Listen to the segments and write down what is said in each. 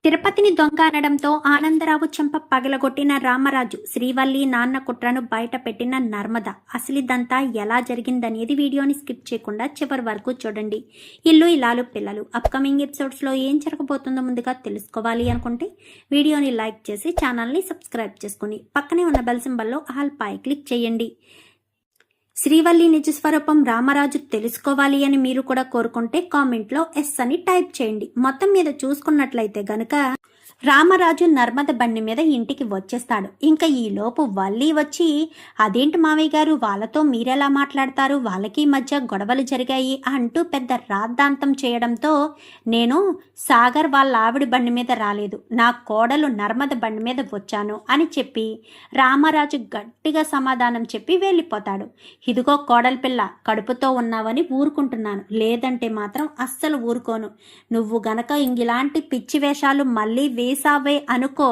తిరుపతిని దొంగ అనడంతో ఆనందరావు చెంప పగలగొట్టిన రామరాజు, శ్రీవల్లి నాన్న కుట్రను బయట పెట్టిన నర్మద. అసలిదంతా ఎలా జరిగిందనేది వీడియోని స్కిప్ చేయకుండా చివరి వరకు చూడండి. ఇల్లు ఇలాలు పిల్లలు అప్కమింగ్ ఎపిసోడ్స్లో ఏం జరగబోతుందో ముందుగా తెలుసుకోవాలి అనుకుంటే వీడియోని లైక్ చేసి ఛానల్ని సబ్స్క్రైబ్ చేసుకుని పక్కనే ఉన్న బెల్ సింబల్లో ఆల్ పై క్లిక్ చేయండి. శ్రీవల్లి నిజ స్వరూపం రామరాజు తెలుసుకోవాలి అని మీరు కూడా కోరుకుంటే కామెంట్లో ఎస్ అని టైప్ చేయండి. మొత్తం మీద చూసుకున్నట్లయితే గనుక రామరాజు నర్మద బండి మీద ఇంటికి వచ్చేస్తాడు. ఇంకా ఈలోపు వల్లి వచ్చి, అదేంటి మావయ్య గారు, వాళ్ళతో మీరెలా మాట్లాడతారు, వాళ్ళకి మధ్య గొడవలు జరిగాయి అంటూ పెద్ద రాద్ధాంతం చేయడంతో, నేను సాగర్ వాళ్ళ ఆవిడ బండి మీద రాలేదు, నా కోడలు నర్మద బండి మీద వచ్చాను అని చెప్పి రామరాజు గట్టిగా సమాధానం చెప్పి వెళ్ళిపోతాడు. ఇదిగో కోడలి పిల్ల, కడుపుతో ఉన్నావని ఊరుకుంటున్నాను, లేదంటే మాత్రం అస్సలు ఊరుకోను. నువ్వు గనక ఇంగిలాంటి పిచ్చి వేషాలు మళ్ళీ వేసావే అనుకో,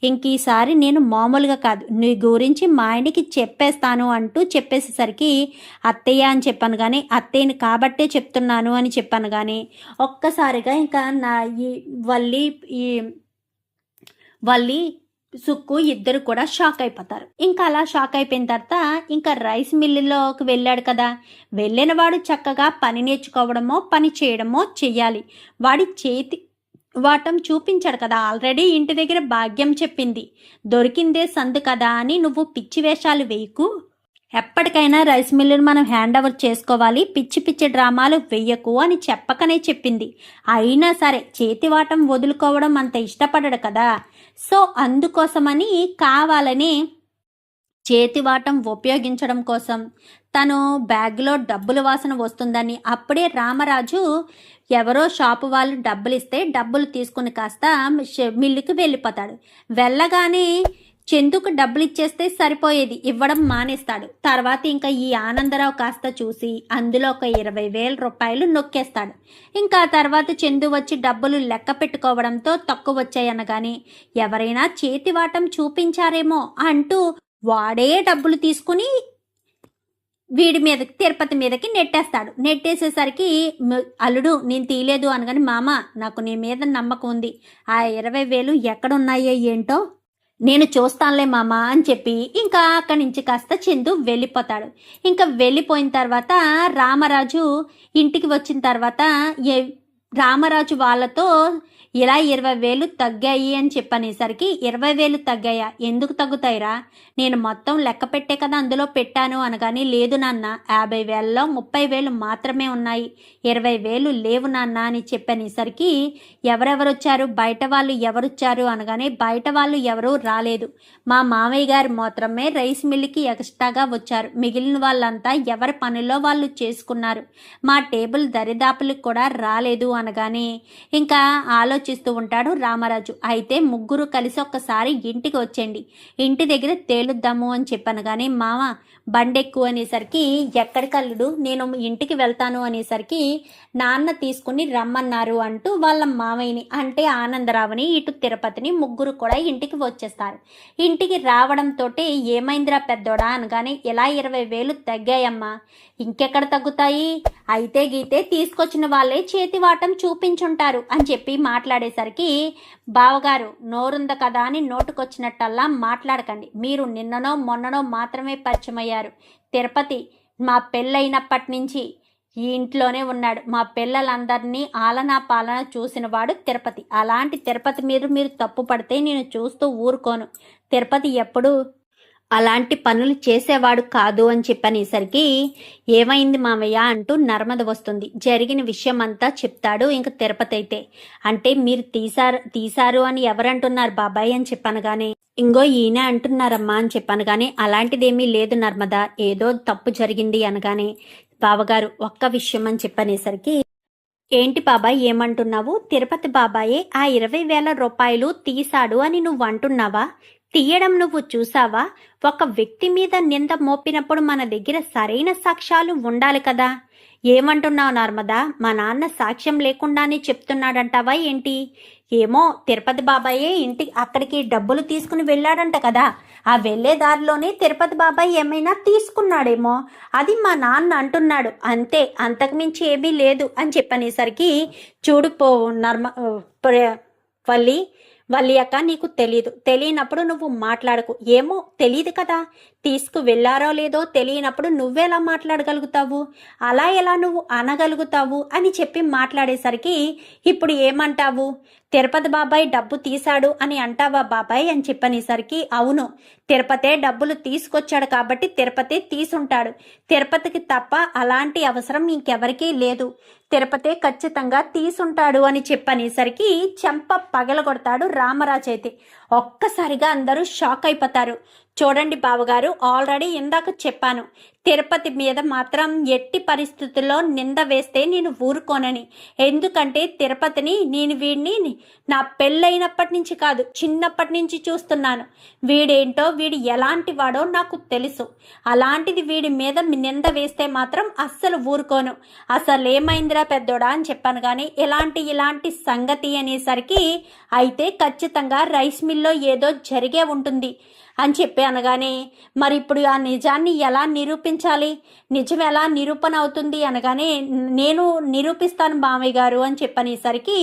ఇంకీసారి నేను మామూలుగా కాదు, నీ గురించి మా ఆయనకి చెప్పేస్తాను అంటూ చెప్పేసేసరికి అత్తయ్య అని చెప్పాను కానీ అత్తయ్యని కాబట్టే చెప్తున్నాను అని చెప్పాను కానీ ఒక్కసారిగా ఇంకా నా ఈ వల్లి సుక్కు ఇద్దరు కూడా షాక్ అయిపోతారు. ఇంకా అలా షాక్ అయిపోయిన తర్వాత ఇంకా రైస్ మిల్లులోకి వెళ్ళాడు కదా, వెళ్ళిన వాడు చక్కగా పని నేర్చుకోవడమో పని చేయడమో చెయ్యాలి. వాడి చేతి వాటం చూపించాడు కదా, ఆల్రెడీ ఇంటి దగ్గర భాగ్యం చెప్పింది, దొరికిందే సందు కదా అని నువ్వు పిచ్చి వేషాలు వేయకు, ఎప్పటికైనా రైస్ మిల్లును మనం హ్యాండ్ ఓవర్ చేసుకోవాలి, పిచ్చి పిచ్చి డ్రామాలు వెయ్యకు అని చెప్పకనే చెప్పింది. అయినా సరే చేతివాటం వదులుకోవడం అంత ఇష్టపడడు కదా, సో అందుకోసమని కావాలని చేతివాటం ఉపయోగించడం కోసం తను బ్యాగ్లో డబ్బుల వాసన వస్తుందని అప్పుడే రామరాజు ఎవరో షాపు వాళ్ళు డబ్బులు ఇస్తే డబ్బులు తీసుకుని కాస్త మిల్లుకి వెళ్ళిపోతాడు. వెళ్ళగానే చందుకు డబ్బులు ఇచ్చేస్తే సరిపోయేది, ఇవ్వడం మానేస్తాడు. తర్వాత ఇంకా ఈ ఆనందరావు కాస్త చూసి అందులో ఒక 20,000 రూపాయలు నొక్కేస్తాడు. ఇంకా తర్వాత చందు వచ్చి డబ్బులు లెక్క పెట్టుకోవడంతో తక్కువ వచ్చాయనగానే ఎవరైనా చేతివాటం చూపించారేమో అంటూ వాడే డబ్బులు తీసుకుని వీడి మీదకి తిరుపతి మీదకి నెట్టేస్తాడు. నెట్టేసేసరికి అల్లుడు నేను తీయలేదు అనగాని, మామ నాకు నీ మీద నమ్మకం ఉంది, ఆ 20,000 ఎక్కడున్నాయో ఏంటో నేను చూస్తానులే మామ అని చెప్పి ఇంకా అక్కడి నుంచి కాస్త చందు వెళ్ళిపోతాడు. ఇంకా వెళ్ళిపోయిన తర్వాత రామరాజు ఇంటికి వచ్చిన తర్వాత రామరాజు వాళ్ళతో ఇలా 20,000 తగ్గాయి అని చెప్పనేసరికి 20,000 తగ్గాయా, ఎందుకు తగ్గుతాయిరా, నేను మొత్తం లెక్క పెట్టే కదా అందులో పెట్టాను అనగాని, లేదు నాన్న 50,000లో 30,000 మాత్రమే ఉన్నాయి, 20,000 లేవు నాన్న అని చెప్పనేసరికి ఎవరెవరు వచ్చారు, బయట వాళ్ళు ఎవరొచ్చారు అనగానే బయట వాళ్ళు ఎవరూ రాలేదు, మా మామయ్య గారు మాత్రమే రైస్ మిల్లుకి ఎక్స్ట్రాగా వచ్చారు, మిగిలిన వాళ్ళంతా ఎవరి పనుల్లో వాళ్ళు చేసుకున్నారు, మా టేబుల్ దరిదాపులకు కూడా రాలేదు అనగానే ఇంకా ఆలోచిస్తూ ఉంటాడు రామరాజు. అయితే ముగ్గురు కలిసి ఒక్కసారి ఇంటికి వచ్చేయండి, ఇంటి దగ్గర తేలుద్దాము అని చెప్పాను కానీ మామ బండెక్కు అనేసరికి ఎక్కడికల్లుడు నేను ఇంటికి వెళ్తాను అనేసరికి నాన్న తీసుకుని రమ్మన్నారు అంటూ వాళ్ళ మామయ్యని అంటే ఆనందరావుని ఇటు తిరుపతిని ముగ్గురు కూడా ఇంటికి వచ్చేస్తారు. ఇంటికి రావడంతో ఏమైందిరా పెద్దోడా అనగానే ఇలా 20,000 తగ్గాయమ్మా, ఇంకెక్కడ తగ్గుతాయి, అయితే గీతే తీసుకొచ్చిన వాళ్ళే చేతివాటం చూపించుంటారు అని చెప్పి మాట్లాడేసరికి, బావగారు నోరుంద కదా అని నోటుకొచ్చినట్టల్లా మాట్లాడకండి, మీరు నిన్ననో మొన్ననో మాత్రమే పరిచయం అయ్యారు, తిరుపతి మా పెళ్ళైనప్పటి నుంచి ఈ ఇంట్లోనే ఉన్నాడు, మా పిల్లలందరినీ ఆలనా పాలన చూసినవాడు తిరుపతి, అలాంటి తిరుపతి మీరు తప్పు పడితే నేను చూస్తూ ఊరుకోను, తిరుపతి ఎప్పుడు అలాంటి పనులు చేసేవాడు కాదు అని చెప్పనేసరికి ఏమైంది మామయ్య అంటూ నర్మద వస్తుంది. జరిగిన విషయం అంతా చెప్తాడు. ఇంక తిరుపతి అయితే, అంటే మీరు తీశారు అని ఎవరంటున్నారు బాబాయ్ అని చెప్పాను కానీ, ఇంగో ఈయన అంటున్నారమ్మా అని చెప్పాను కానీ, అలాంటిదేమీ లేదు నర్మద, ఏదో తప్పు జరిగింది అనగానే, బావగారు ఒక్క విషయం అని చెప్పనేసరికి, ఏంటి బాబాయ్ ఏమంటున్నావు, తిరుపతి బాబాయే ఆ 20,000 రూపాయలు తీశాడు అని నువ్వు అంటున్నావా, తీయడం నువ్వు చూసావా, ఒక వ్యక్తి మీద నింద మోపినప్పుడు మన దగ్గర సరైన సాక్ష్యాలు ఉండాలి కదా, ఏమంటున్నావు నర్మదా, మా నాన్న సాక్ష్యం లేకుండానే చెప్తున్నాడంటావా ఏంటి, ఏమో తిరుపతి బాబాయే అక్కడికి డబ్బులు తీసుకుని వెళ్ళాడంట కదా, ఆ వెళ్లే దారిలోనే తిరుపతి బాబాయ్ ఏమైనా తీసుకున్నాడేమో, అది మా నాన్న అంటున్నాడు అంతే, అంతకుమించి ఏమీ లేదు అని చెప్పనేసరికి, చూడుపో వల్లి వల్లి అక్క, నీకు తెలియనప్పుడు నువ్వు మాట్లాడకు. ఏమో తెలియదు కదా, తీసుకు వెళ్ళారో లేదో తెలియనప్పుడు నువ్వెలా మాట్లాడగలుగుతావు, అలా ఎలా నువ్వు అనగలుగుతావు అని చెప్పి మాట్లాడేసరికి ఇప్పుడు ఏమంటావు? తిరుపతి బాబాయ్ డబ్బు తీశాడు అని అంటావా బాబాయ్ అని చెప్పనేసరికి అవును, తిరుపతే డబ్బులు తీసుకొచ్చాడు కాబట్టి తిరుపతి తీసుంటాడు. తిరుపతికి తప్ప అలాంటి అవసరం ఇంకెవరికీ లేదు. తిరుపతే ఖచ్చితంగా తీసుంటాడు అని చెప్పనేసరికి చెంప పగలగొడతాడు రామరాజు అయితే. ఒక్కసారిగా అందరూ షాక్ అయిపోతారు. చూడండి బావగారు, ఆల్రెడీ ఇందాక చెప్పాను, తిరుపతి మీద మాత్రం ఎట్టి పరిస్థితుల్లో నింద వేస్తే నేను ఊరుకోనని. ఎందుకంటే తిరుపతిని నేను వీడిని నా పెళ్ళైనప్పటి నుంచి కాదు, చిన్నప్పటి నుంచి చూస్తున్నాను. వీడేంటో, వీడు ఎలాంటి వాడో నాకు తెలుసు. అలాంటిది వీడి మీద నింద వేస్తే మాత్రం అస్సలు ఊరుకోను. అసలు ఏమైందిరా పెద్దోడా అని చెప్పాను. కానీ ఇలాంటి సంగతి అనేసరికి అయితే ఖచ్చితంగా రైస్ మిల్లో ఏదో జరిగే ఉంటుంది అని చెప్పి అనగానే, మరి ఇప్పుడు ఆ నిజాన్ని ఎలా నిరూపించాలి, నిజం ఎలా నిరూపణ అవుతుంది అనగానే, నేను నిరూపిస్తాను మామయ్య గారు అని చెప్పనేసరికి,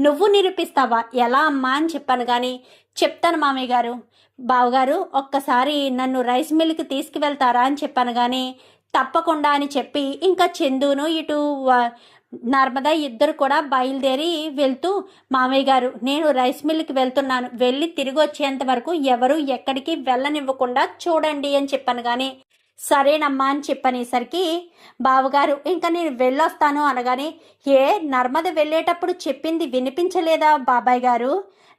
నువ్వు నిరూపిస్తావా, ఎలా అమ్మా అని చెప్పాను. కానీ చెప్తాను మామయ్య గారు, బావగారు ఒక్కసారి నన్ను రైస్ మిల్కి తీసుకువెళ్తారా అని చెప్పాను. కానీ తప్పకుండా అని చెప్పి ఇంకా చందును ఇటు నర్మదా ఇద్దరు కూడా బయలుదేరి వెళ్తూ, మామయ్య గారు నేను రైస్ మిల్కి వెళ్తున్నాను, వెళ్ళి తిరిగి వచ్చేంత వరకు ఎవరు ఎక్కడికి వెళ్ళనివ్వకుండా చూడండి అని చెప్పాను. కానీ సరేనమ్మా అని చెప్పనేసరికి బావగారు ఇంకా నేను వెళ్ళొస్తాను అనగానే, ఏ నర్మద వెళ్ళేటప్పుడు చెప్పింది వినిపించలేదా బాబాయ్ గారు?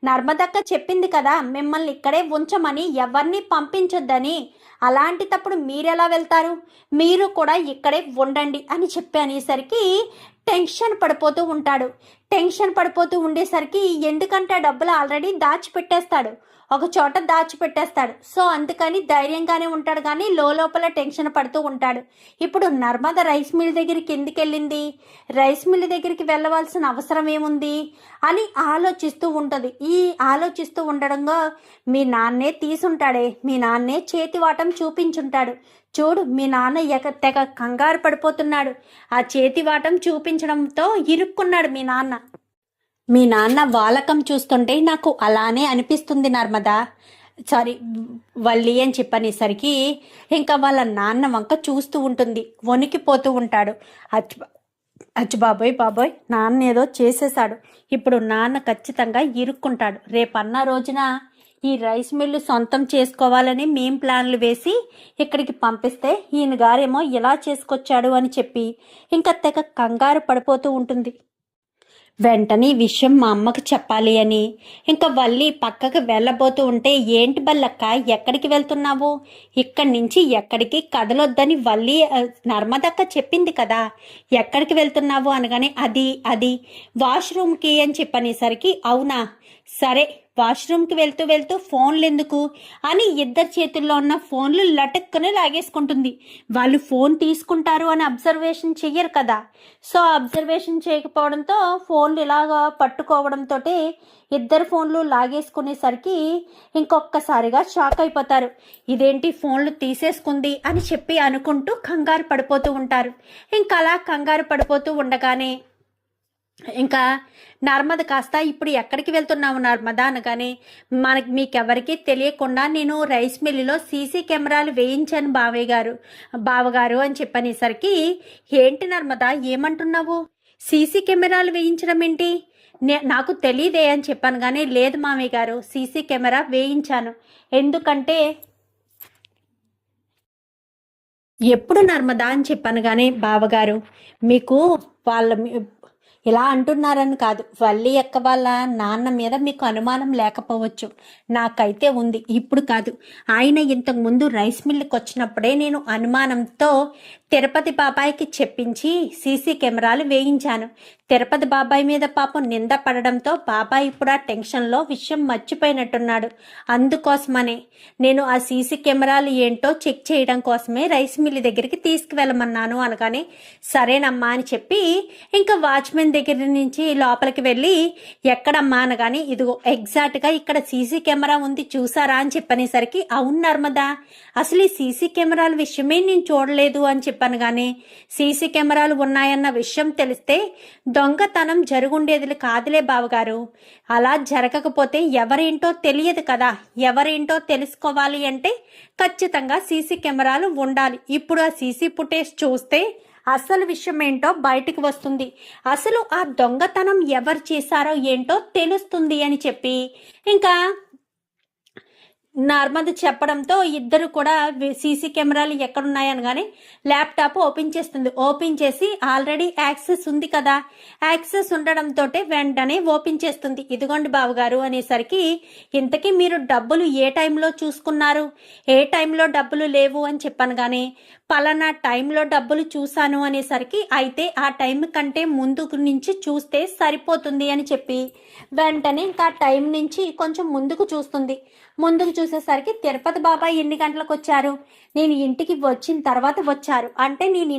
నర్మదక్క చెప్పింది కదా మిమ్మల్ని ఇక్కడే ఉంచమని, ఎవరిని పంపించొద్దని. అలాంటి తప్పుడు మీరెలా వెళ్తారు, మీరు కూడా ఇక్కడే ఉండండి అని చెప్పనేసరికి టెన్షన్ పడిపోతూ ఉంటాడు. టెన్షన్ పడిపోతూ ఉండేసరికి ఎందుకంటే డబ్బులు ఆల్రెడీ దాచిపెట్టేస్తాడు, ఒక చోట దాచిపెట్టేస్తాడు. సో అందుకని ధైర్యంగానే ఉంటాడు, కానీ లోపల టెన్షన్ పడుతూ ఉంటాడు. ఇప్పుడు నర్మద రైస్ మిల్ దగ్గరికి ఎందుకు వెళ్ళింది, రైస్ మిల్ దగ్గరికి వెళ్ళవలసిన అవసరం ఏముంది అని ఆలోచిస్తూ ఉంటుంది. ఈ ఆలోచిస్తూ ఉండడంగా మీ నాన్నే తీసుంటాడే, మీ నాన్నే చేతివాటం చూపించుంటాడు. చూడు మీ నాన్న తెగ కంగారు పడిపోతున్నాడు. ఆ చేతివాటం చూపించడంతో ఇరుక్కున్నాడు మీ నాన్న వాలకం చూస్తుంటే నాకు అలానే అనిపిస్తుంది నర్మదా, సారీ వల్లి అని చెప్పనేసరికి ఇంకా వాళ్ళ నాన్న వంక చూస్తూ ఉంటుంది, వణికిపోతూ ఉంటాడు. అచ్చు బాబోయ్ నాన్న ఏదో చేసేశాడు, ఇప్పుడు నాన్న ఖచ్చితంగా ఇరుక్కుంటాడు. రేపన్న రోజున ఈ రైస్ మిల్లు సొంతం చేసుకోవాలని మేం ప్లాన్లు వేసి ఇక్కడికి పంపిస్తే ఈయన గారేమో ఇలా చేసుకొచ్చాడు అని చెప్పి ఇంకా తెగ కంగారు పడిపోతూ ఉంటుంది. వెంటనే ఈ విషయం మా అమ్మకు చెప్పాలి అని ఇంకా వల్లి పక్కకు వెళ్ళబోతూ ఉంటే, ఏంటి బల్లక్క ఎక్కడికి వెళ్తున్నావు, ఇక్కడి నుంచి ఎక్కడికి కదలొద్దని వల్లి నర్మదక్క చెప్పింది కదా, ఎక్కడికి వెళ్తున్నావు అనగానే అది వాష్రూమ్కి అని చెప్పనేసరికి, అవునా సరే వాష్రూమ్కి వెళ్తూ ఫోన్లు ఎందుకు అని ఇద్దరు చేతుల్లో ఉన్న ఫోన్లు లటక్కునే లాగేసుకుంటుంది. వాళ్ళు ఫోన్ తీసుకుంటారు అని అబ్జర్వేషన్ చెయ్యరు కదా, సో అబ్జర్వేషన్ చేయకపోవడంతో ఫోన్లు ఇలాగా పట్టుకోవడంతో ఇద్దరు ఫోన్లు లాగేసుకునేసరికి ఇంకొకసారిగా షాక్ అయిపోతారు. ఇదేంటి ఫోన్లు తీసేసుకుంది అని చెప్పి అనుకుంటూ కంగారు పడిపోతూ ఉంటారు. ఇంకా అలా కంగారు పడిపోతూ ఉండగానే ఇంకా నర్మద కాస్త, ఇప్పుడు ఎక్కడికి వెళ్తున్నావు నర్మద అనగానే, మీకెవరికి తెలియకుండా నేను రైస్ మిల్లులో సీసీ కెమెరాలు వేయించాను బావగారు అని చెప్పనేసరికి, ఏంటి నర్మద ఏమంటున్నావు, సీసీ కెమెరాలు వేయించడం ఏంటి, నాకు తెలియదే అని చెప్పాను. కానీ లేదు మామయ్య గారు, సీసీ కెమెరా వేయించాను. ఎందుకంటే ఎప్పుడు నర్మదా అని చెప్పాను. కానీ బావగారు మీకు ఇలా అంటున్నారని కాదు, వల్లి అక్క వాళ్ళ నాన్న మీద మీకు అనుమానం లేకపోవచ్చు, నాకైతే ఉంది. ఇప్పుడు కాదు, ఆయన ఇంతకుముందు రైస్ మిల్లుకి వచ్చినప్పుడే నేను అనుమానంతో తిరుపతి బాబాయ్కి చెప్పించి సీసీ కెమెరాలు వేయించాను. తిరుపతి బాబాయ్ మీద పాపం నింద పడడంతో బాబాయ్ ఇప్పుడు ఆ టెన్షన్లో విషయం మర్చిపోయినట్టున్నాడు. అందుకోసమనే నేను ఆ సీసీ కెమెరాలు ఏంటో చెక్ చేయడం కోసమే రైస్ మిల్లు దగ్గరికి తీసుకువెళ్ళమన్నాను అనగానే, సరేనమ్మా అని చెప్పి ఇంకా వాచ్మెన్ దగ్గర నుంచి లోపలికి వెళ్ళి, ఎక్కడమ్మా అనగానే, ఇదిగో ఎగ్జాక్ట్గా ఇక్కడ సీసీ కెమెరా ఉంది చూసారా అని చెప్పనేసరికి, అవును నర్మదా అసలు ఈ సీసీ కెమెరాల విషయమే నేను చూడలేదు అని చెప్పాను. కానీ సీసీ కెమెరాలు ఉన్నాయన్న విషయం తెలిస్తే దొంగతనం జరుగుండేది కాదులే బావగారు. అలా జరగకపోతే ఎవరేంటో తెలియదు కదా. ఎవరేంటో తెలుసుకోవాలి అంటే ఖచ్చితంగా సీసీ కెమెరాలు ఉండాలి. ఇప్పుడు ఆ సీసీ ఫుటేజ్ చూస్తే అసలు విషయం ఏంటో బయటికి వస్తుంది. అసలు ఆ దొంగతనం ఎవరు చేశారో ఏంటో తెలుస్తుంది అని చెప్పి ఇంకా నర్మద చెప్పడంతో ఇద్దరు కూడా సీసీ కెమెరాలు ఎక్కడున్నాయనగానే ల్యాప్టాప్ ఓపెన్ చేస్తుంది. ఓపెన్ చేసి ఆల్రెడీ యాక్సెస్ ఉంది కదా, యాక్సెస్ ఉండడంతో వెంటనే ఓపెన్ చేస్తుంది. ఇదిగోండి బావగారు అనేసరికి, ఇంతకీ మీరు డబ్బులు ఏ టైంలో చూసుకున్నారు, ఏ టైంలో డబ్బులు లేవు అని చెప్పాను. కానీ పలానా టైంలో డబ్బులు చూశాను అనేసరికి, అయితే ఆ టైం కంటే ముందు నుంచి చూస్తే సరిపోతుంది అని చెప్పి వెంటనే ఇంకా టైం నుంచి కొంచెం ముందుకు చూస్తుంది. ముందుకు చూసేసరికి తిరుపతి బాబాయ్ ఎన్ని గంటలకు వచ్చారు, నేను ఇంటికి వచ్చిన తర్వాత వచ్చారు అంటే నేను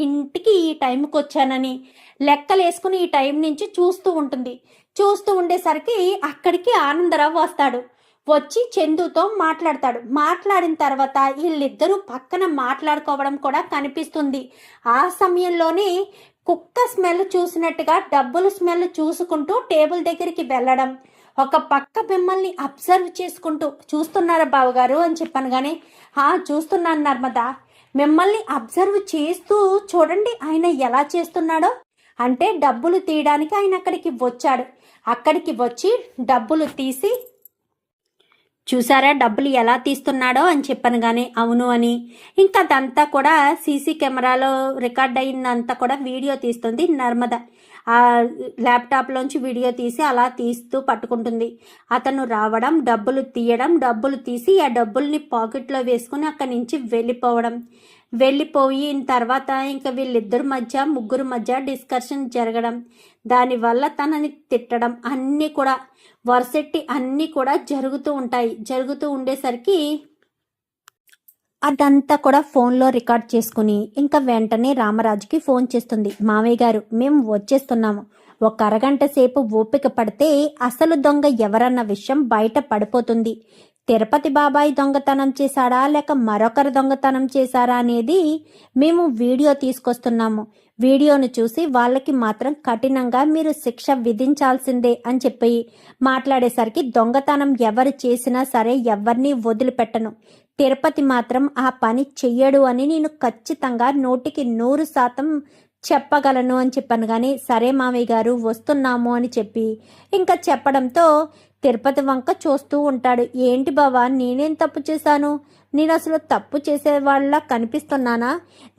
ఇంటికి ఈ టైంకి వచ్చానని లెక్కలేసుకుని ఈ టైం నుంచి చూస్తూ ఉంటుంది. చూస్తూ ఉండేసరికి అక్కడికి ఆనందరావు వస్తాడు. వచ్చి చందుతో మాట్లాడతాడు. మాట్లాడిన తర్వాత వీళ్ళిద్దరూ పక్కన మాట్లాడుకోవడం కూడా కనిపిస్తుంది. ఆ సమయంలోనే కుక్క స్మెల్ చూసినట్టుగా డబ్బులు స్మెల్ చూసుకుంటూ టేబుల్ దగ్గరికి వెళ్ళడం, ఒక పక్క మిమ్మల్ని అబ్జర్వ్ చేసుకుంటూ, చూస్తున్నారా బావగారు అని చెప్పాను. కానీ చూస్తున్నాను నర్మద, మిమ్మల్ని అబ్జర్వ్ చేస్తూ చూడండి ఆయన ఎలా చేస్తున్నాడో. అంటే డబ్బులు తీయడానికి ఆయన అక్కడికి వచ్చాడు. అక్కడికి వచ్చి డబ్బులు తీసి, చూసారా డబ్బులు ఎలా తీస్తున్నాడో అని చెప్పాను. కానీ అవును అని ఇంకా అదంతా కూడా సీసీ కెమెరాలో రికార్డ్ అయిందంతా కూడా వీడియో తీస్తుంది నర్మద. ఆ ల్యాప్టాప్లోంచి వీడియో తీసి అలా తీస్తూ పట్టుకుంటుంది. అతను రావడం, డబ్బులు తీయడం, డబ్బులు తీసి ఆ డబ్బుల్ని పాకెట్లో వేసుకుని అక్కడి నుంచి వెళ్ళిపోయిన తర్వాత ఇంకా వీళ్ళిద్దరి మధ్య, ముగ్గురు మధ్య డిస్కషన్ జరగడం, దానివల్ల తనని తిట్టడం, అన్నీ కూడా వరుసెట్టి అన్నీ కూడా జరుగుతూ ఉంటాయి. జరుగుతూ ఉండేసరికి అదంతా కూడా ఫోన్లో రికార్డ్ చేసుకుని ఇంకా వెంటనే రామరాజుకి ఫోన్ చేస్తుంది. మామయ్య గారు, మేము వచ్చేస్తున్నాము. ఒక అరగంట సేపు ఓపిక పడితే అసలు దొంగ ఎవరన్న విషయం బయట పడిపోతుంది. తిరుపతి బాబాయ్ దొంగతనం చేశాడా లేక మరొకరు దొంగతనం చేశారా అనేది మేము వీడియో తీసుకొస్తున్నాము. వీడియోను చూసి వాళ్ళకి మాత్రం కఠినంగా మీరు శిక్ష విధించాల్సిందే అని చెప్పి మాట్లాడేసరికి, దొంగతనం ఎవరు చేసినా సరే ఎవరిని వదిలిపెట్టను, తిరుపతి మాత్రం ఆ పని చెయ్యడు అని నేను ఖచ్చితంగా 100% చెప్పగలను అని చెప్పాను. కానీ సరే మామయ్య గారు వస్తున్నాము అని చెప్పి ఇంకా చెప్పడంతో తిరుపతి వంక చూస్తూ ఉంటాడు. ఏంటి బావా, నేనేం తప్పు చేశాను? నేను అసలు తప్పు చేసేవాళ్ళ కనిపిస్తున్నానా?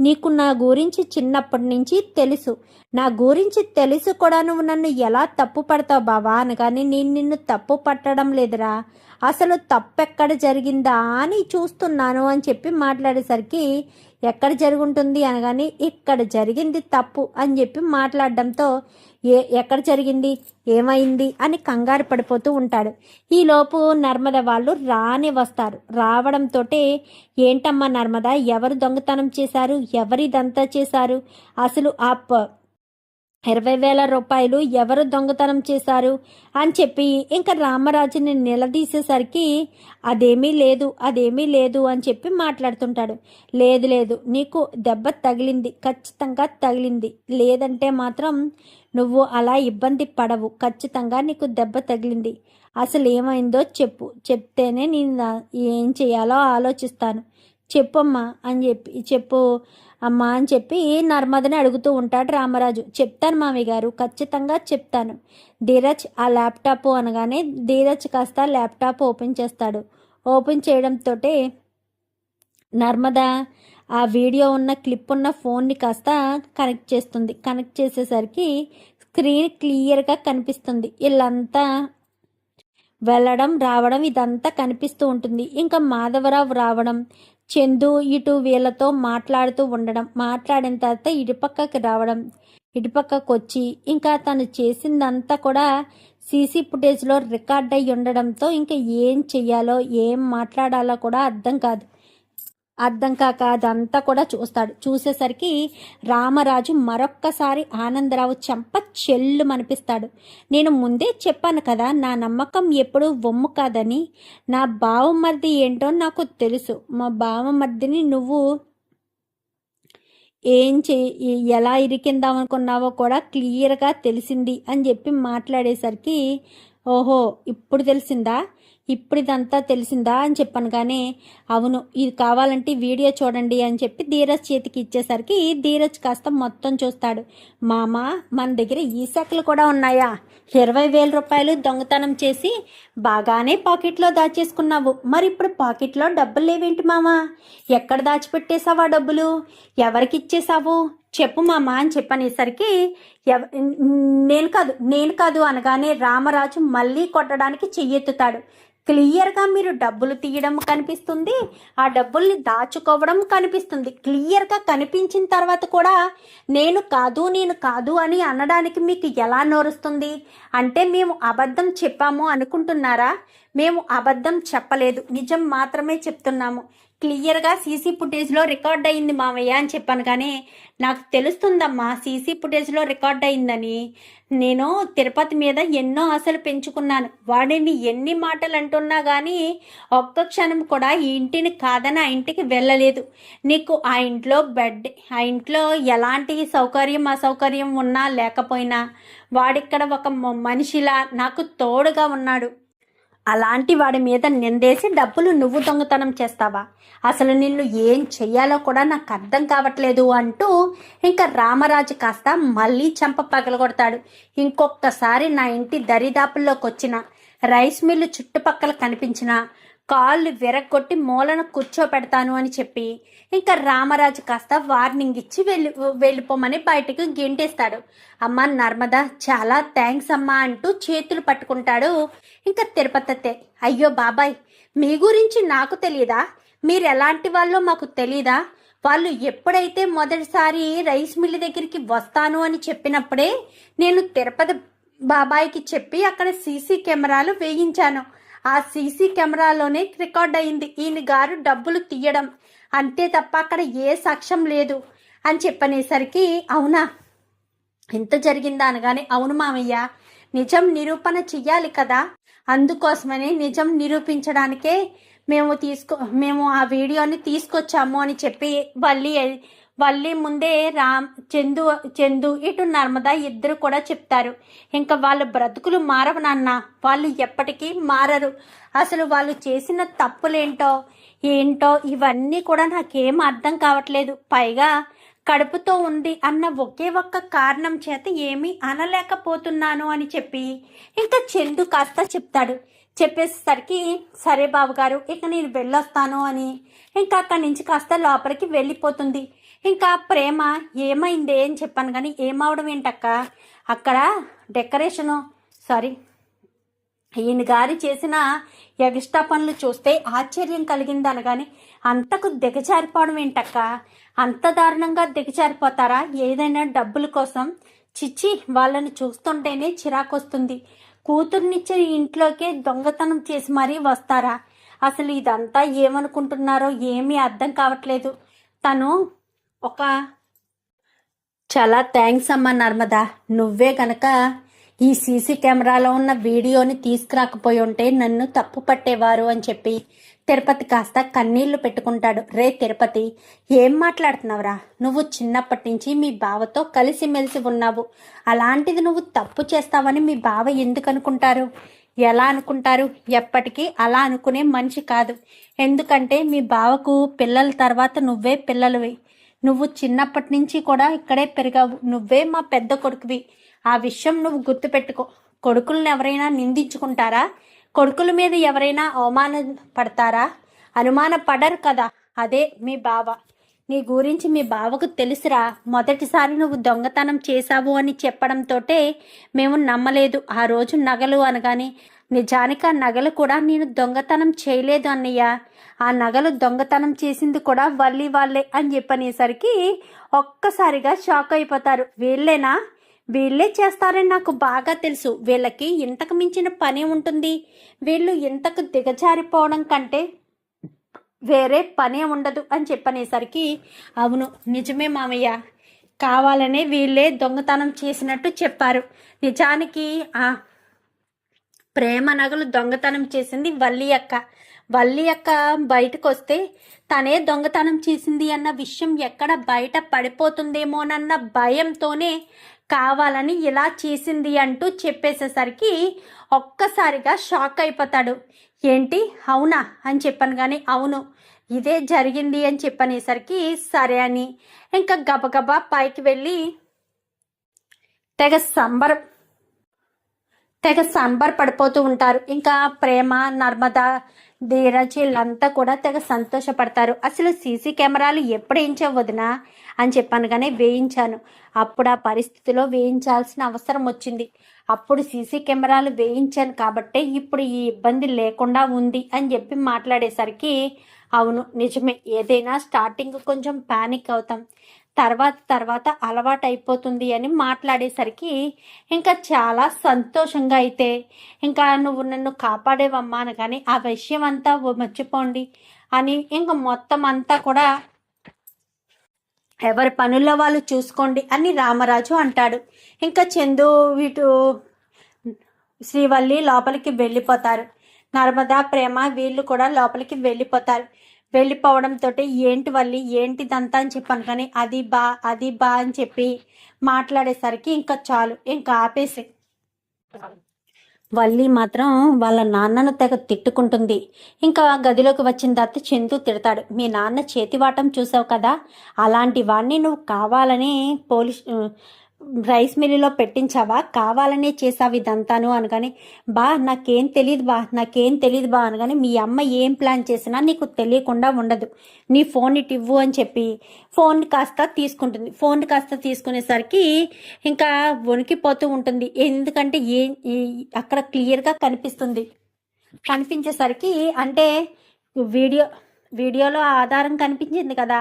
నీకు నా గురించి చిన్నప్పటి నుంచి తెలుసు. నా గురించి తెలిసి కూడా నువ్వు నన్ను ఎలా తప్పు పడతావు బావా అనగానే, నేను నిన్ను తప్పు పట్టడం లేదురా, అసలు తప్పెక్కడ జరిగిందా అని చూస్తున్నాను అని చెప్పి మాట్లాడేసరికి, ఎక్కడ జరుగుంటుంది అనగానే ఇక్కడ జరిగింది తప్పు అని చెప్పి మాట్లాడడంతో, ఎక్కడ జరిగింది, ఏమైంది అని కంగారు పడిపోతూ ఉంటాడు. ఈలోపు నర్మద వాళ్ళు వస్తారు. రావడంతో, ఏంటమ్మా నర్మద, ఎవరు దొంగతనం చేశారు, ఎవరిదంతా చేశారు, అసలు ఆ 20,000 రూపాయలు ఎవరు దొంగతనం చేశారు అని చెప్పి ఇంకా రామరాజుని నిలదీసేసరికి, అదేమీ లేదు అని చెప్పి మాట్లాడుతుంటాడు. లేదు నీకు దెబ్బ తగిలింది, ఖచ్చితంగా తగిలింది, లేదంటే మాత్రం నువ్వు అలా ఇబ్బంది పడవు, ఖచ్చితంగా నీకు దెబ్బ తగిలింది, అసలు ఏమైందో చెప్తేనే నేను ఏం చేయాలో ఆలోచిస్తాను, చెప్పమ్మా అని చెప్పు అమ్మా అని చెప్పి నర్మదని అడుగుతూ ఉంటాడు రామరాజు. చెప్తాను మామయ్య గారు, ఖచ్చితంగా చెప్తాను. ధీరజ్ ఆ ల్యాప్టాప్ అనగానే ధీరజ్ కాస్త ల్యాప్టాప్ ఓపెన్ చేస్తాడు. ఓపెన్ చేయడంతో నర్మద ఆ వీడియో ఉన్న క్లిప్ ఉన్న ఫోన్ని కాస్త కనెక్ట్ చేస్తుంది. కనెక్ట్ చేసేసరికి స్క్రీన్ క్లియర్గా కనిపిస్తుంది. వీళ్ళంతా వెళ్ళడం రావడం ఇదంతా కనిపిస్తూ ఉంటుంది. ఇంకా మాధవరావు రావడం, చందు ఇటు వీళ్ళతో మాట్లాడుతూ ఉండడం, మాట్లాడిన తర్వాత ఇటుపక్కకి రావడం, ఇటుపక్కకు వచ్చి ఇంకా తను చేసిందంతా కూడా సీసీ ఫుటేజ్లో రికార్డ్ అయ్యి ఉండడంతో ఇంకా ఏం చెయ్యాలో ఏం మాట్లాడాలో కూడా అర్థం కాక అదంతా కూడా చూస్తాడు. చూసేసరికి రామరాజు మరొక్కసారి ఆనందరావు చెంప చెల్లుమనిపిస్తాడు. నేను ముందే చెప్పాను కదా, నా నమ్మకం ఎప్పుడూ వమ్ము కాదని. నా బావమర్ది ఏంటో నాకు తెలుసు. మా బావమర్దిని నువ్వు ఎలా ఇరికిందాం అనుకున్నావో కూడా క్లియర్గా తెలిసింది అని చెప్పి మాట్లాడేసరికి, ఓహో ఇప్పుడు తెలిసిందా, ఇప్పుడు ఇదంతా తెలిసిందా అని చెప్పాను. కానీ అవును ఇది కావాలంటే వీడియో చూడండి అని చెప్పి ధీరజ్ చేతికి ఇచ్చేసరికి ధీరజ్ కాస్త మొత్తం చూస్తాడు. మామ మన దగ్గర ఈ శాఖలు కూడా ఉన్నాయా, 20,000 రూపాయలు దొంగతనం చేసి బాగానే పాకెట్లో దాచేసుకున్నావు, మరి ఇప్పుడు పాకెట్లో డబ్బులు లేవేంటి మామ, ఎక్కడ దాచిపెట్టేశావా డబ్బులు, ఎవరికి ఇచ్చేసావు చెప్పు మామ అని చెప్పనేసరికి నేను కాదు అనగానే రామరాజు మళ్ళీ కొట్టడానికి చెయ్యెత్తుతాడు. క్లియర్గా మీరు డబ్బులు తీయడం కనిపిస్తుంది, ఆ డబ్బుల్ని దాచుకోవడం కనిపిస్తుంది. క్లియర్గా కనిపించిన తర్వాత కూడా నేను కాదు అని అనడానికి మీకు ఎలా నోరుస్తుంది? అంటే మేము అబద్ధం చెప్పాము అనుకుంటున్నారా? మేము అబద్ధం చెప్పలేదు, నిజం మాత్రమే చెప్తున్నాము. క్లియర్గా సీసీ ఫుటేజ్లో రికార్డ్ అయింది మామయ్య అని చెప్పాను. కానీ నాకు తెలుస్తుందమ్మా సీసీ ఫుటేజ్లో రికార్డ్ అయిందని. నేను తిరుపతి మీద ఎన్నో ఆశలు పెంచుకున్నాను, వాడిని ఎన్ని మాటలు అంటున్నా కానీ ఒక్క క్షణం కూడా ఈ ఇంటిని కాదని ఆ ఇంటికి వెళ్ళలేదు. నీకు ఆ ఇంట్లో ఎలాంటి సౌకర్యం అసౌకర్యం ఉన్నా లేకపోయినా వాడిక్కడ ఒక మనిషిలా నాకు తోడుగా ఉన్నాడు. అలాంటి వాడి మీద నిందేసి డబ్బులు నువ్వు దొంగతనం చేస్తావా? అసలు నిన్ను ఏం చెయ్యాలో కూడా నాకు అర్థం కావట్లేదు అంటూ ఇంకా రామరాజు కాస్త మళ్ళీ చెంప పగలగొడతాడు. ఇంకొకసారి నా ఇంటి దరిదాపుల్లోకి వచ్చిన, రైస్ మిల్లు చుట్టుపక్కల కనిపించిన కాళ్ళు విరగొట్టి మూలన కూర్చోపెడతాను అని చెప్పి ఇంకా రామరాజు కాస్త వార్నింగ్ ఇచ్చి వెళ్ళిపోమని బయటకు గెంటేస్తాడు. అమ్మ నర్మదా చాలా థ్యాంక్స్ అమ్మా అంటూ చేతులు పట్టుకుంటాడు ఇంకా తిరుపతి. అయ్యో బాబాయ్ మీ గురించి నాకు తెలియదా, మీరు ఎలాంటి వాళ్ళో మాకు తెలీదా? వాళ్ళు ఎప్పుడైతే మొదటిసారి రైస్ మిల్ దగ్గరికి వస్తాను అని చెప్పినప్పుడే నేను తిరుపతి బాబాయ్కి చెప్పి అక్కడ సీసీ కెమెరాలు వేయించాను. ఆ సీసీ కెమెరాలోనే రికార్డ్ అయింది ఈయన గారు డబ్బులు తీయడం, అంతే తప్ప అక్కడ ఏ సాక్ష్యం లేదు అని చెప్పనేసరికి అవునా ఎంత జరిగిందా అనగానే, అవును మామయ్య నిజం నిరూపణ చెయ్యాలి కదా, అందుకోసమని నిజం నిరూపించడానికే మేము ఆ వీడియోని తీసుకొచ్చాము అని చెప్పి వల్లి ముందే చందు ఇటు నర్మదా ఇద్దరు కూడా చెప్తారు. ఇంకా వాళ్ళ బ్రతుకులు మారవు నాన్న, వాళ్ళు ఎప్పటికీ మారరు. అసలు వాళ్ళు చేసిన ఏంటో ఇవన్నీ కూడా నాకేం అర్థం కావట్లేదు. పైగా కడుపుతో ఉంది అన్న ఒకే ఒక్క కారణం చేత ఏమీ అనలేకపోతున్నాను అని చెప్పి ఇంకా చందు కాస్త చెప్తాడు. చెప్పేసరికి సరే బావగారు ఇక నేను వెళ్ళొస్తాను అని ఇంకా అక్కడి నుంచి కాస్త లోపలికి వెళ్ళిపోతుంది. ఇంకా ప్రేమ ఏమైంది అని చెప్పాను. కానీ ఏమవడం ఏంటక్క, అక్కడ ఈయన గారి చేసిన ఎగస్ట్రా పనులు చూస్తే ఆశ్చర్యం కలిగింది అనగాని, అంతకు దిగజారిపోవడం ఏంటక్క, అంత దారుణంగా దిగజారిపోతారా ఏదైనా డబ్బుల కోసం? చిచ్చి వాళ్ళని చూస్తుంటేనే చిరాకొస్తుంది. కూతుర్నిచ్చే ఇంట్లోకే దొంగతనం చేసి మరీ వస్తారా? అసలు ఇదంతా ఏమనుకుంటున్నారో ఏమీ అర్థం కావట్లేదు. తను చాలా థ్యాంక్స్ అమ్మా నర్మదా, నువ్వే గనక ఈ సీసీ కెమెరాలో ఉన్న వీడియోని తీసుకురాకపోయి ఉంటే నన్ను తప్పు పట్టేవారు అని చెప్పి తిరుపతి కాస్త కన్నీళ్లు పెట్టుకుంటాడు. రే తిరుపతి ఏం మాట్లాడుతున్నావురా, నువ్వు చిన్నప్పటి నుంచి మీ బావతో కలిసిమెలిసి ఉన్నావు, అలాంటిది నువ్వు తప్పు చేస్తావని మీ బావ ఎందుకు అనుకుంటారు? ఎలా అనుకుంటారు? ఎప్పటికీ అలా అనుకునే మనిషి కాదు. ఎందుకంటే మీ బావకు పిల్లల తర్వాత నువ్వే పిల్లలువి, నువ్వు చిన్నప్పటి నుంచి కూడా ఇక్కడే పెరిగావు, నువ్వే మా పెద్ద కొడుకువి. ఆ విషయం నువ్వు గుర్తుపెట్టుకో. కొడుకులను ఎవరైనా నిందించుకుంటారా? కొడుకుల మీద ఎవరైనా అవమానపడతారా? అనుమానపడరు కదా. అదే మీ బావ. నీ గురించి మీ బావకు తెలుసురా. మొదటిసారి నువ్వు దొంగతనం చేశావు అని చెప్పడంతోటే మేము నమ్మలేదు. ఆ రోజు నగలు అనగానే, నిజానికి ఆ నగలు కూడా నేను దొంగతనం చేయలేదు అన్నయ్య, ఆ నగలు దొంగతనం చేసింది కూడా వాళ్ళే అని చెప్పనేసరికి ఒక్కసారిగా షాక్ అయిపోతారు. వీళ్ళే చేస్తారని నాకు బాగా తెలుసు, వీళ్ళకి ఇంతకు మించిన పని ఉంటుంది, వీళ్ళు ఇంతకు దిగజారిపోవడం కంటే వేరే పనే ఉండదు అని చెప్పనేసరికి అవును నిజమే మామయ్య, కావాలనే వీళ్ళే దొంగతనం చేసినట్టు చెప్పారు. నిజానికి ప్రేమ నగలు దొంగతనం చేసింది వల్లి అక్క. వల్లి అక్క బయటకు వస్తే తనే దొంగతనం చేసింది అన్న విషయం ఎక్కడ బయట పడిపోతుందేమోనన్న భయంతోనే కావాలని ఇలా చేసింది అంటూ చెప్పేసేసరికి ఒక్కసారిగా షాక్ అయిపోతాడు. ఏంటి అవునా అని చెప్పాను కానీ అవును ఇదే జరిగింది అని చెప్పనేసరికి సరే అని ఇంకా గబగబా పైకి వెళ్ళి తెగ సంబరపడిపోతూ ఉంటారు. ఇంకా ప్రేమ, నర్మద, ధీరజ్ వీళ్ళంతా కూడా తెగ సంతోషపడతారు. అసలు సీసీ కెమెరాలు ఎప్పుడు వేయించావు వదినా అని చెప్పాను కానీ వేయించాను. అప్పుడు ఆ పరిస్థితిలో వేయించాల్సిన అవసరం వచ్చింది. అప్పుడు సీసీ కెమెరాలు వేయించాను కాబట్టే ఇప్పుడు ఈ ఇబ్బంది లేకుండా ఉంది అని చెప్పి మాట్లాడేసరికి అవును నిజమే, ఏదైనా స్టార్టింగ్ కొంచెం ప్యానిక్ అవుతాం, తర్వాత అలవాటు అయిపోతుంది అని మాట్లాడేసరికి ఇంకా చాలా సంతోషంగా అయితే ఇంకా నువ్వు నన్ను కాపాడేవమ్మా అని కానీ ఆ విషయం అంతా మర్చిపోండి అని ఇంకా మొత్తం అంతా కూడా ఎవరి పనుల్లో వాళ్ళు చూసుకోండి అని రామరాజు అంటాడు. ఇంకా చందు శ్రీవల్లి లోపలికి వెళ్ళిపోతారు. నర్మదా, ప్రేమ వీళ్ళు కూడా లోపలికి వెళ్ళిపోతారు. వెళ్ళిపోవడంతో ఏంటి వల్లి ఏంటిదంతా అని చెప్పాను కానీ అది బా అని చెప్పి మాట్లాడేసరికి ఇంకా చాలు ఇంకా ఆపేసి వల్లి మాత్రం వాళ్ళ నాన్నను తెగ తిట్టుకుంటుంది. ఇంకా గదిలోకి వచ్చిన తర్వాత చందు తిడతాడు. మీ నాన్న చేతివాటం చూసావు కదా, అలాంటి వాడిని నువ్వు కావాలని రైస్ మిల్లులో పెట్టించావా, కావాలనే చేసావు ఇదంతాను అనగానే నాకేం తెలియదు బా అనగానే మీ అమ్మ ఏం ప్లాన్ చేసినా నీకు తెలియకుండా ఉండదు, నీ ఫోన్ ఇటు ఇవ్వు అని చెప్పి ఫోన్ కాస్త తీసుకునేసరికి ఇంకా వణికిపోతూ ఉంటుంది. ఎందుకంటే అక్కడ క్లియర్గా కనిపించేసరికి అంటే వీడియోలో ఆధారం కనిపించింది కదా,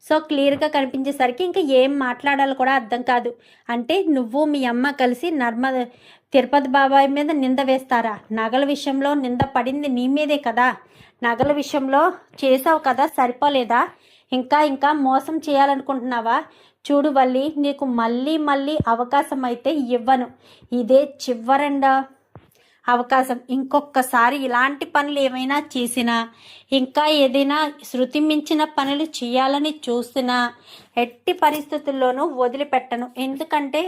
సో క్లియర్గా కనిపించేసరికి ఇంకా ఏం మాట్లాడాలో కూడా అర్థం కాదు. అంటే నువ్వు మీ అమ్మ కలిసి తిరుపతి బాబాయ్ మీద నింద వేస్తారా, నగల విషయంలో నింద పడింది నీ మీదే కదా, నగల విషయంలో చేసావు కదా, సరిపోలేదా, ఇంకా మోసం చేయాలనుకుంటున్నావా, చూడు వల్లి నీకు మళ్ళీ అవకాశం అయితే ఇవ్వను, ఇదే చివరండ అవకాశం, ఇంకొకసారి ఇలాంటి పనులు ఏమైనా చేసినా ఇంకా ఏదైనా శృతి మించిన పనులు చేయాలని చూసినా ఎట్టి పరిస్థితుల్లోనూ వదిలిపెట్టను, ఎందుకంటే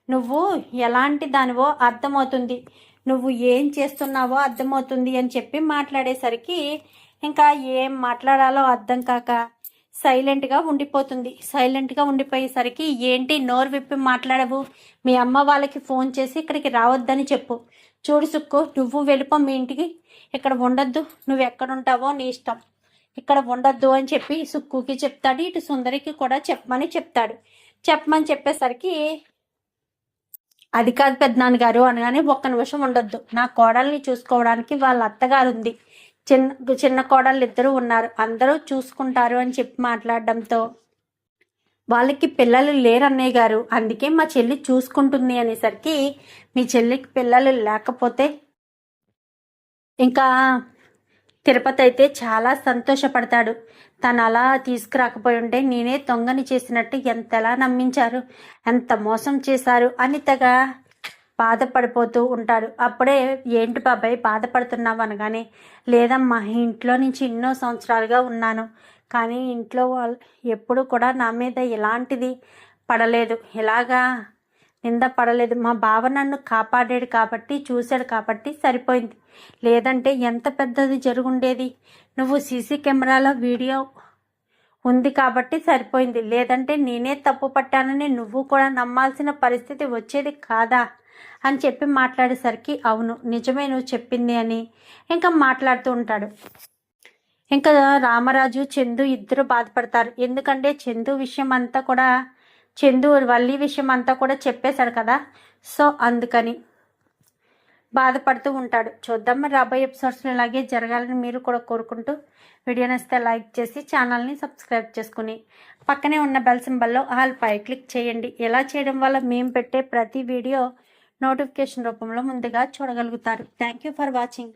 నువ్వు ఎలాంటి దానివో అర్థమవుతుంది, నువ్వు ఏం చేస్తున్నావో అర్థమవుతుంది అని చెప్పి మాట్లాడేసరికి ఇంకా ఏం మాట్లాడాలో అర్థం కాక సైలెంట్గా ఉండిపోయేసరికి ఏంటి నోరు విప్పి మాట్లాడవు, మీ అమ్మ వాళ్ళకి ఫోన్ చేసి ఇక్కడికి రావద్దని చెప్పు, చూడు సుక్కు నువ్వు వెళ్ళిపో మీ ఇంటికి, ఇక్కడ ఉండొద్దు, నువ్వు ఎక్కడుంటావో నీ ఇష్టం, ఇక్కడ ఉండొద్దు అని చెప్పి సుక్కుకి చెప్తాడు. ఇటు సుందరికి కూడా చెప్పమని చెప్పేసరికి అది కాదు పెద్దనాన్నగారు అనగానే ఒక్క నిమిషం ఉండొద్దు, నా కోడల్ని చూసుకోవడానికి వాళ్ళ అత్తగారు ఉంది, చిన్న కోడళ్ళు ఇద్దరు ఉన్నారు, అందరూ చూసుకుంటారు అని చెప్పి మాట్లాడడంతో వాళ్ళకి పిల్లలు లేరు అన్నయ్య గారు, అందుకే మా చెల్లి చూసుకుంటుంది అనేసరికి మీ చెల్లికి పిల్లలు లేకపోతే ఇంకా తిరుపతి అయితే చాలా సంతోషపడతాడు. తను అలా తీసుకురాకపోయి ఉంటే నేనే దొంగని చేసినట్టు ఎంతలా నమ్మించారు, ఎంత మోసం చేశారు అని తెగ బాధపడిపోతూ ఉంటాడు. అప్పుడే ఏంటి బాబాయ్ బాధపడుతున్నావు అనగానే లేదమ్మా ఇంట్లో నుంచి ఎన్నో సంవత్సరాలుగా ఉన్నాను, కానీ ఇంట్లో వాళ్ళు ఎప్పుడు కూడా నా మీద ఎలాంటిది పడలేదు, ఇలాగా నింద పడలేదు, మా బావ నన్ను కాపాడాడు కాబట్టి చూశాడు కాబట్టి సరిపోయింది, లేదంటే ఎంత పెద్దది జరుగుండేది, నువ్వు సీసీ కెమెరాలో వీడియో ఉంది కాబట్టి సరిపోయింది, లేదంటే నేనే తప్పు పట్టానని నువ్వు కూడా నమ్మాల్సిన పరిస్థితి వచ్చేది కాదా అని చెప్పి మాట్లాడేసరికి అవును నిజమే నువ్వు చెప్పింది అని ఇంకా మాట్లాడుతూ ఉంటాడు. ఇంకా రామరాజు చందు ఇద్దరు బాధపడతారు, ఎందుకంటే చందు వల్లి విషయం అంతా కూడా చెప్పేశాడు కదా, సో అందుకని బాధపడుతూ ఉంటాడు. చూద్దాం రాబోయే ఎపిసోడ్స్లో ఇలాగే జరగాలని మీరు కూడా కోరుకుంటూ వీడియో నచ్చితే లైక్ చేసి ఛానల్ని సబ్స్క్రైబ్ చేసుకుని పక్కనే ఉన్న బెల్ సింబల్లో ఆల్ పై క్లిక్ చేయండి. ఇలా చేయడం వల్ల మేము పెట్టే ప్రతి వీడియో నోటిఫికేషన్ రూపంలో ముందుగా చూడగలుగుతారు. Thank you for watching.